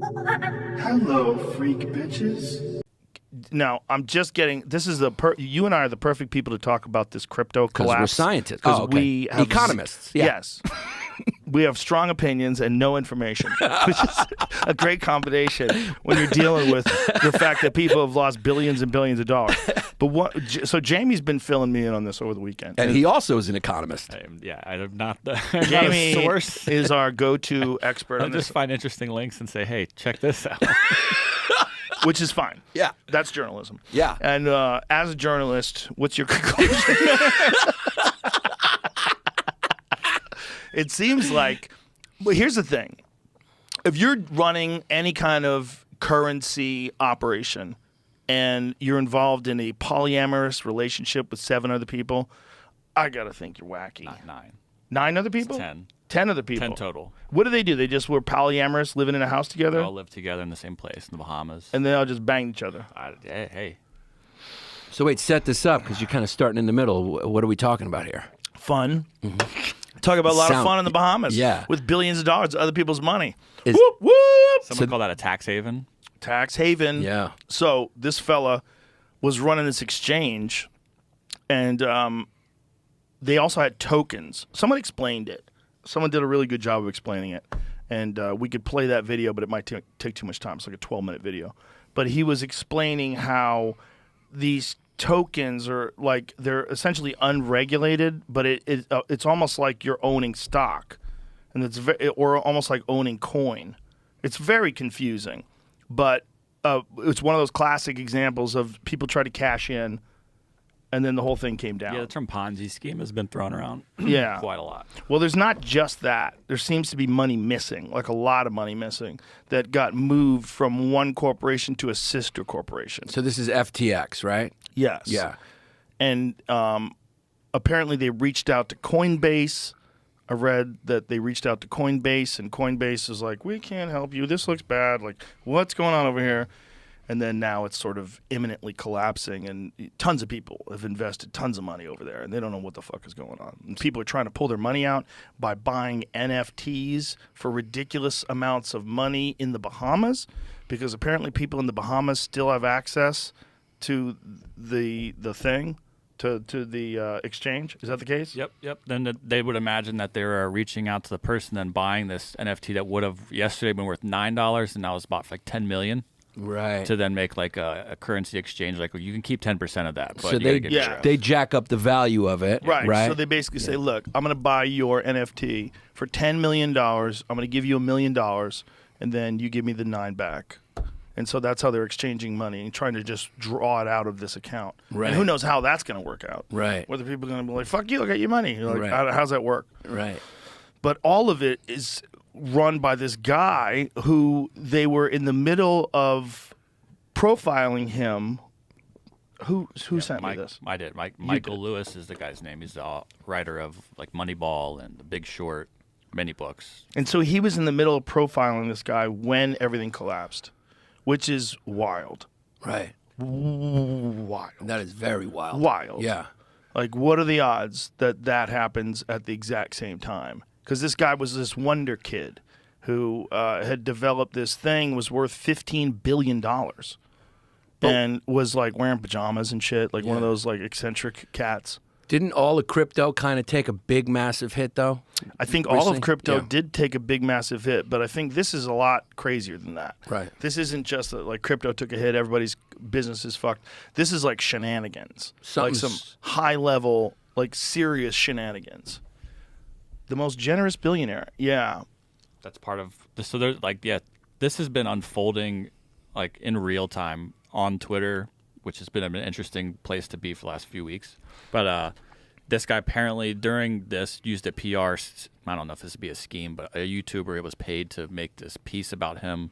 Hello, freak bitches. Now, I'm just getting. This is you and I are the perfect people to talk about this crypto collapse. Because we're scientists. Because we have economists. Yeah. Yes. We have strong opinions and no information, which is a great combination when you're dealing with the fact that people have lost billions and billions of dollars. But so Jamie's been filling me in on this over the weekend. And he also is an economist. I'm not the Jamie not a source. is our go-to expert I'll on this. just find interesting links and say, hey, check this out. Which is fine. Yeah. That's journalism. Yeah. And as a journalist, what's your conclusion? It seems like, but here's the thing. If you're running any kind of currency operation and you're involved in a polyamorous relationship with 7 other people, I got to think you're wacky. Not 9. 9 other people? It's 10. 10 other people. 10 total. What do? They just were polyamorous, living in a house together? They all live together in the same place in the Bahamas. And they all just banged each other. Hey. So wait, set this up because you're kind of starting in the middle. What are we talking about here? Fun. Mm-hmm. Talk about a lot of fun in the Bahamas. Yeah. With billions of dollars of other people's money. Is- Whoop, whoop. Someone call that a tax haven. Tax haven. Yeah. So this fella was running this exchange, and they also had tokens. Someone explained it. Someone did a really good job of explaining it. And we could play that video, but it might take too much time. It's like a 12-minute video. But he was explaining how these tokens are like they're essentially unregulated, but it's almost like you're owning stock, and or almost like owning coin. It's very confusing, but it's one of those classic examples of people try to cash in, and then the whole thing came down. Yeah, the term Ponzi scheme has been thrown around quite a lot. Well, there's not just that. There seems to be money missing, like a lot of money missing, that got moved from one corporation to a sister corporation. So this is FTX, right? Yes. Yeah. And apparently they reached out to Coinbase. I read that they reached out to Coinbase, and Coinbase is like, we can't help you. This looks bad. Like, what's going on over here? And then now it's sort of imminently collapsing, and tons of people have invested tons of money over there, and they don't know what the fuck is going on. And people are trying to pull their money out by buying NFTs for ridiculous amounts of money in the Bahamas, because apparently people in the Bahamas still have access to the thing, to the exchange. Is that the case? Yep. Then they would imagine that they were reaching out to the person and buying this NFT that would have yesterday been worth $9 and now it's bought for like $10 million. Right. To then make like a currency exchange, like you can keep 10% of that, but so you gotta get your share. they jack up the value of it. Right. So they basically say, look, I'm going to buy your NFT for $10 million. I'm going to give you $1 million, and then you give me the 9 back. And so that's how they're exchanging money and trying to just draw it out of this account. Right. And who knows how that's going to work out. Right. Whether people are going to be like, fuck you, I'll get your money. You're like, Right. how's that work? Right. But all of it is run by this guy who they were in the middle of profiling him. Who sent me this? I did. Michael Lewis is the guy's name. He's the writer of like Moneyball and The Big Short, many books. And so he was in the middle of profiling this guy when everything collapsed, which is wild. Right. Wild. That is very wild. Wild. Yeah. Like, what are the odds that that happens at the exact same time? Because this guy was this wonder kid who had developed this thing, was worth $15 billion. And was like wearing pajamas and shit, like one of those like eccentric cats. Didn't all of crypto kind of take a big, massive hit, though? I think all of crypto did take a big, massive hit, but I think this is a lot crazier than that. Right. This isn't just that, like, crypto took a hit, everybody's business is fucked. This is like shenanigans. Like some high-level, like, serious shenanigans. The most generous billionaire. Yeah. That's part of this. So there's like, this has been unfolding like in real time on Twitter, which has been an interesting place to be for the last few weeks. But this guy apparently during this used a PR, I don't know if this would be a scheme, but a YouTuber was paid to make this piece about him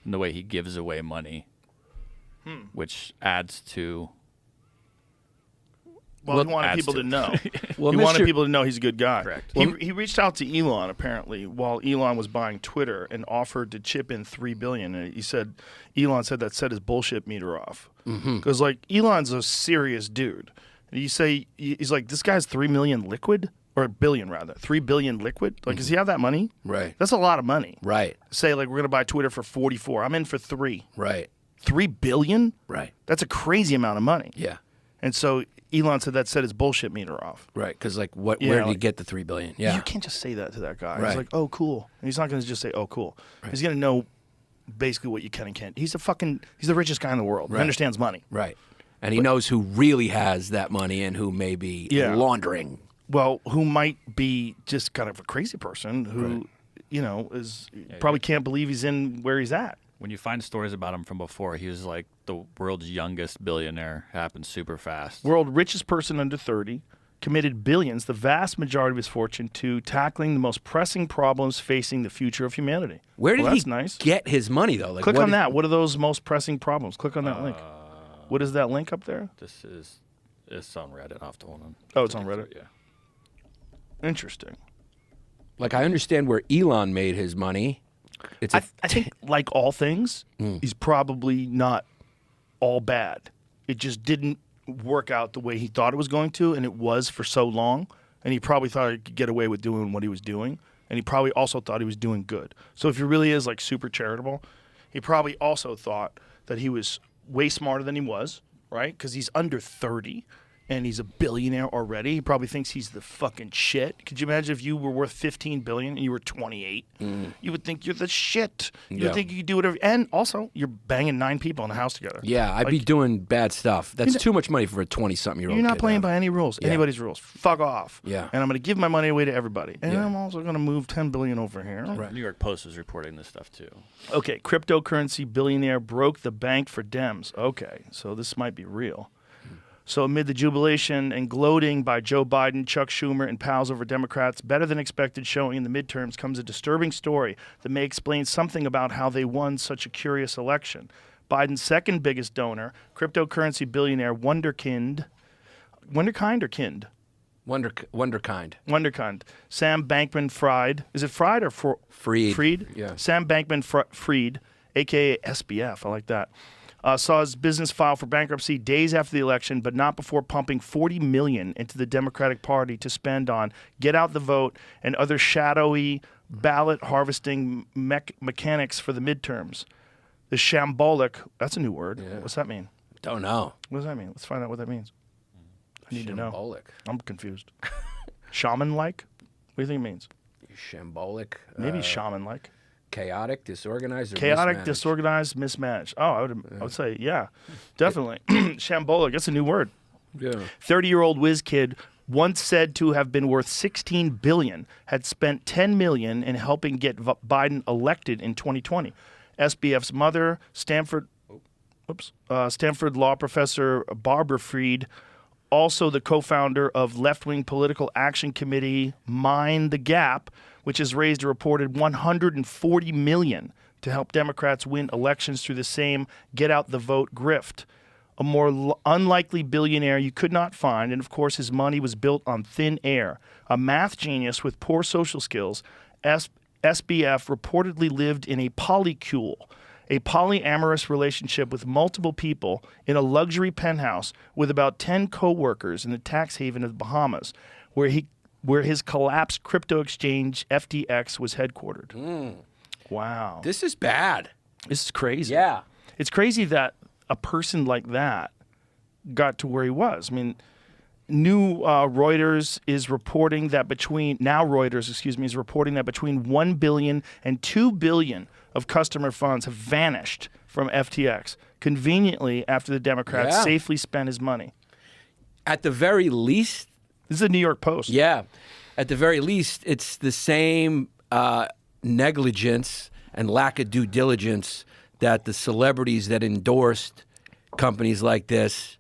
and the way he gives away money, which adds to... Well, he wanted people to know. He Well, wanted people to know he's a good guy. Correct. He reached out to Elon apparently while Elon was buying Twitter and offered to chip in $3 billion. And he said, Elon said that set his bullshit meter off because like Elon's a serious dude. And you say he's like, this guy's $3 million liquid. or $1 billion rather, $3 billion liquid. Like, does he have that money? Right. That's a lot of money. Right. Say like we're gonna buy Twitter for 44. I'm in for 3. Right. $3 billion? Right. That's a crazy amount of money. Yeah. And so Elon said that set his bullshit meter off. Right. Because like, where Yeah, did he like- get the $3 billion? Yeah. You can't just say that to that guy. Right. He's like, oh, cool. And he's not going to just say, oh, cool. He's going to know basically what you can and can't. He's the richest guy in the world. He Right. understands money. Right. And he knows who really has that money and who may be Yeah. laundering. Well, who might be just kind of a crazy person who, is probably can't believe he's in where he's at. When you find stories about him from before, he was like the world's youngest billionaire. Happened super fast. World richest person under 30, committed billions, the vast majority of his fortune, to tackling the most pressing problems facing the future of humanity. Where did that's he nice. get his money, though? Like, Click what on is- that. What are those most pressing problems? Click on that link. What is that link up there? This is it's on Reddit. I'll have to hold on. Oh, it's on Reddit? Yeah. Interesting. Like, I understand where Elon made his money. It's I think, like all things, he's probably not all bad. It just didn't work out the way he thought it was going to, and it was for so long. And he probably thought he could get away with doing what he was doing. And he probably also thought he was doing good. So if he really is like super charitable, he probably also thought that he was way smarter than he was, right? Because he's under 30. And he's a billionaire already. He probably thinks he's the fucking shit. Could you imagine if you were worth $15 billion and you were 28? You would think you're the shit. You would think you could do whatever. And also, you're banging 9 people in the house together. Yeah, I'd be doing bad stuff. That's too much money for a 20-something-year-old You're not kid, playing though. by any rules, anybody's rules. Fuck off. Yeah. And I'm going to give my money away to everybody. And Yeah. I'm also going to move $10 billion over here. New York Post is reporting this stuff too. Okay, cryptocurrency billionaire broke the bank for Dems. Okay, so this might be real. So amid the jubilation and gloating by Joe Biden, Chuck Schumer, and pals over Democrats' better-than-expected showing in the midterms comes a disturbing story that may explain something about how they won such a curious election. Biden's second biggest donor, cryptocurrency billionaire wonderkind or kind? Wonderkind. Wonderkind. Sam Bankman-Fried. Is it Fried or Fried. Fried? Yeah. Sam Bankman-Fried, a.k.a. SBF. I like that. Saw his business file for bankruptcy days after the election, but not before pumping $40 million into the Democratic Party to spend on get out the vote and other shadowy ballot harvesting mechanics for the midterms. The shambolic, that's a new word. Yeah. What's that mean? Don't know. What does that mean? Let's find out what that means. I need to know. Shambolic. I'm confused. Shaman-like? What do you think it means? Shambolic. Maybe shaman-like. Chaotic, disorganized, or Chaotic, mismanaged? disorganized, mismanaged. Oh, I would say, yeah, definitely. Shambolic, that's a new word. Yeah. 30-year-old whiz kid, once said to have been worth $16 billion, had spent $10 million in helping get Biden elected in 2020. SBF's mother, Stanford law professor Barbara Fried, also the co-founder of left-wing political action committee Mind the Gap, which has raised a reported $140 million to help Democrats win elections through the same get-out-the-vote grift. A more unlikely billionaire you could not find, and of course his money was built on thin air. A math genius with poor social skills, SBF reportedly lived in a polycule, a polyamorous relationship with multiple people in a luxury penthouse with about 10 co-workers in the tax haven of the Bahamas, where his collapsed crypto exchange FTX was headquartered. Wow. This is bad. This is crazy. Yeah. It's crazy that a person like that got to where he was. I mean, Reuters is reporting that between 1 billion and 2 billion of customer funds have vanished from FTX conveniently after the Democrats safely spent his money. At the very least, This is a New York Post. yeah, at the very least, it's the same negligence and lack of due diligence that the celebrities that endorsed companies like this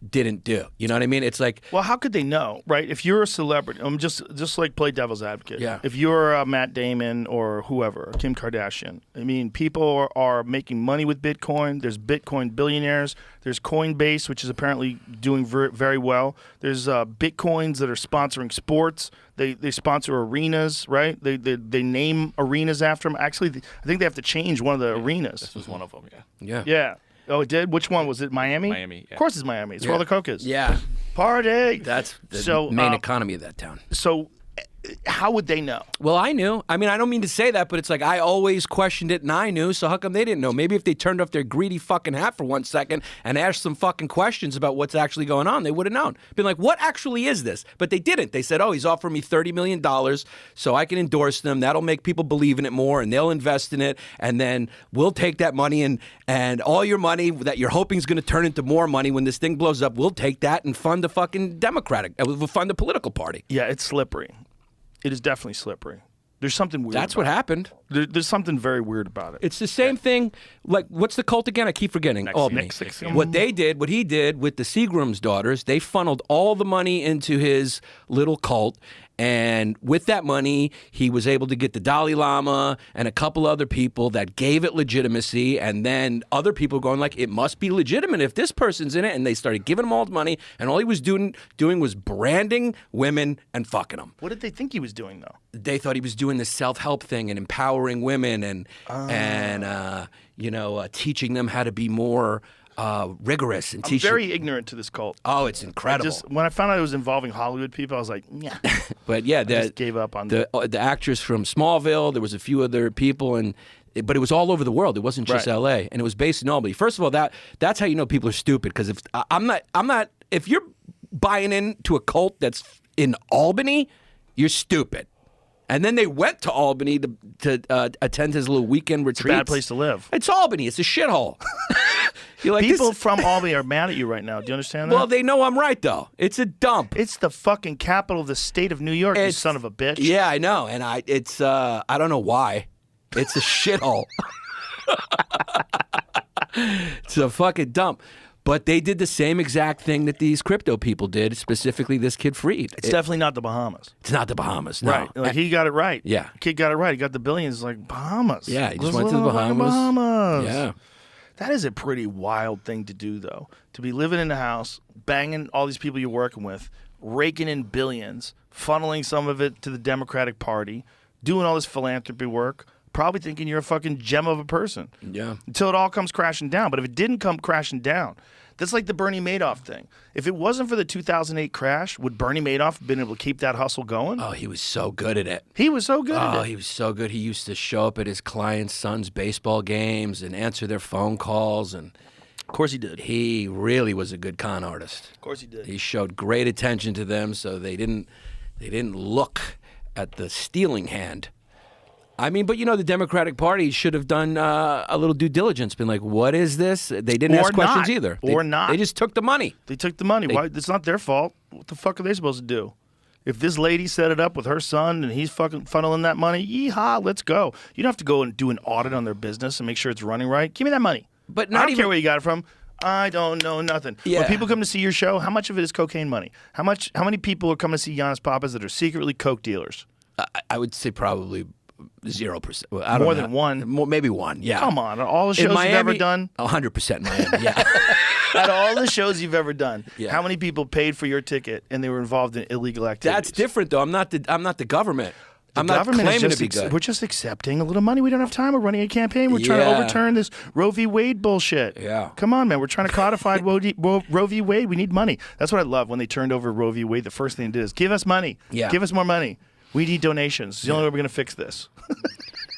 didn't do. You know what I mean? It's like, Well, how could they know, right? If you're a celebrity, just like play devil's advocate. Yeah. If you're Matt Damon or whoever, Kim Kardashian, I mean, people are making money with Bitcoin. There's Bitcoin billionaires. There's Coinbase, which is apparently doing very well. There's Bitcoins that are sponsoring sports. They sponsor arenas, right? They name arenas after them. Actually, I think they have to change one of the arenas. This was one of them. Yeah. yeah. Yeah. Oh, it did? Which one? Was it Miami? Miami, yeah. Of course it's Miami. It's where all the coke is. Yeah. Party! That's the main economy of that town. So how would they know? Well, I knew. I mean, I don't mean to say that, but it's like I always questioned it and I knew, so how come they didn't know? Maybe if they turned off their greedy fucking hat for 1 second and asked some fucking questions about what's actually going on, they would have known. Been like, what actually is this? But they didn't. They said, oh, he's offering me $30 million so I can endorse them. That'll make people believe in it more and they'll invest in it. And then we'll take that money and all your money that you're hoping is going to turn into more money when this thing blows up, we'll take that and fund the fucking we'll fund the political party. Yeah, it's slippery. It is definitely slippery. There's something weird. That's what happened. There's something very weird about it. It's the same thing. Like, what's the cult again? I keep forgetting. Albany. What he did with the Seagram's daughters, they funneled all the money into his little cult. And with that money, he was able to get the Dalai Lama and a couple other people that gave it legitimacy. And then other people going like, it must be legitimate if this person's in it. And they started giving him all the money. And all he was doing was branding women and fucking them. What did they think he was doing, though? They thought he was doing the self-help thing and empowering women and teaching them how to be more rigorous and I'm very ignorant to this cult. Oh, it's incredible. When I found out it was involving Hollywood people, I was like, yeah. But yeah, I just gave up on the actress from Smallville. There was a few other people, but it was all over the world. It wasn't just L.A. and it was based in Albany. First of all, that's how you know people are stupid. Because if you're buying into a cult that's in Albany, you're stupid. And then they went to Albany to attend his little weekend retreat. It's a bad place to live. It's Albany. It's a shithole. You're like, people from Albany are mad at you right now. Do you understand that? Well, they know I'm right, though. It's a dump. It's the fucking capital of the state of New York, you son of a bitch. Yeah, I know. And I don't know why. It's a shithole. It's a fucking dump. But they did the same exact thing that these crypto people did, specifically this kid Fried. It's definitely not the Bahamas. It's not the Bahamas, no. Right. Like, he got it right. Yeah. The kid got it right. He got the billions. Like, Bahamas. Yeah, he just went to the Bahamas. Yeah. That is a pretty wild thing to do, though. To be living in a house, banging all these people you're working with, raking in billions, funneling some of it to the Democratic Party, doing all this philanthropy work, probably thinking you're a fucking gem of a person. Yeah. Until it all comes crashing down. But if it didn't come crashing down, that's like the Bernie Madoff thing. If it wasn't for the 2008 crash, would Bernie Madoff have been able to keep that hustle going? Oh, he was so good at it. He was so good at it. Oh, he was so good. He used to show up at his clients' sons' baseball games and answer their phone calls. And of course he did. He really was a good con artist. Of course he did. He showed great attention to them, so they didn't look at the stealing hand. I mean, but the Democratic Party should have done a little due diligence, been like, what is this? They didn't ask questions either. They just took the money. They took the money. Why? It's not their fault. What the fuck are they supposed to do? If this lady set it up with her son and he's fucking funneling that money, yeehaw, let's go. You don't have to go and do an audit on their business and make sure it's running right. Give me that money. But I don't care where you got it from. I don't know nothing. Yeah. When people come to see your show, how much of it is cocaine money? How many people are coming to see Yannis Pappas that are secretly coke dealers? I would say probably 0%. Well, I don't More know. than one? Maybe one, yeah. Come on. All the shows Miami, you've ever done? 100% Miami, yeah. Out of all the shows you've ever done, Yeah. how many people paid for your ticket and they were involved in illegal activities? That's different, though. I'm not the government. I'm The not government is claiming just to be good. We're just accepting a little money. We don't have time. We're running a campaign. We're trying to Yeah. overturn this Roe v. Wade bullshit. Yeah. Come on, man. We're trying to codify Roe v. Wade. We need money. That's what I love when they turned over Roe v. Wade. The first thing they did is give us money. Yeah. Give us more money. We need donations. It's the only way we're going to fix this.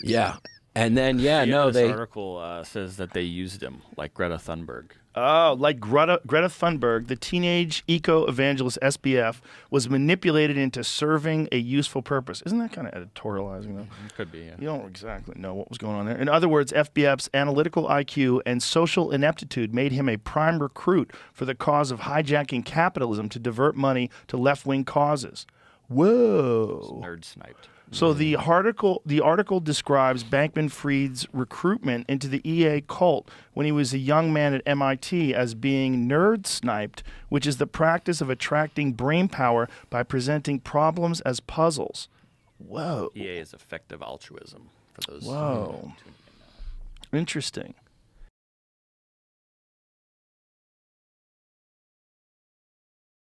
Yeah. And then, This article says that they used him, like Greta Thunberg. Oh, like Greta Thunberg, the teenage eco-evangelist SBF, was manipulated into serving a useful purpose. Isn't that kind of editorializing, though? It could be, yeah. You don't exactly know what was going on there. In other words, FBF's analytical IQ and social ineptitude made him a prime recruit for the cause of hijacking capitalism to divert money to left-wing causes. Whoa. Nerd sniped. So the article describes Bankman-Fried's recruitment into the EA cult when he was a young man at MIT as being nerd sniped, which is the practice of attracting brain power by presenting problems as puzzles. Whoa. EA is effective altruism for those. Whoa. Interesting.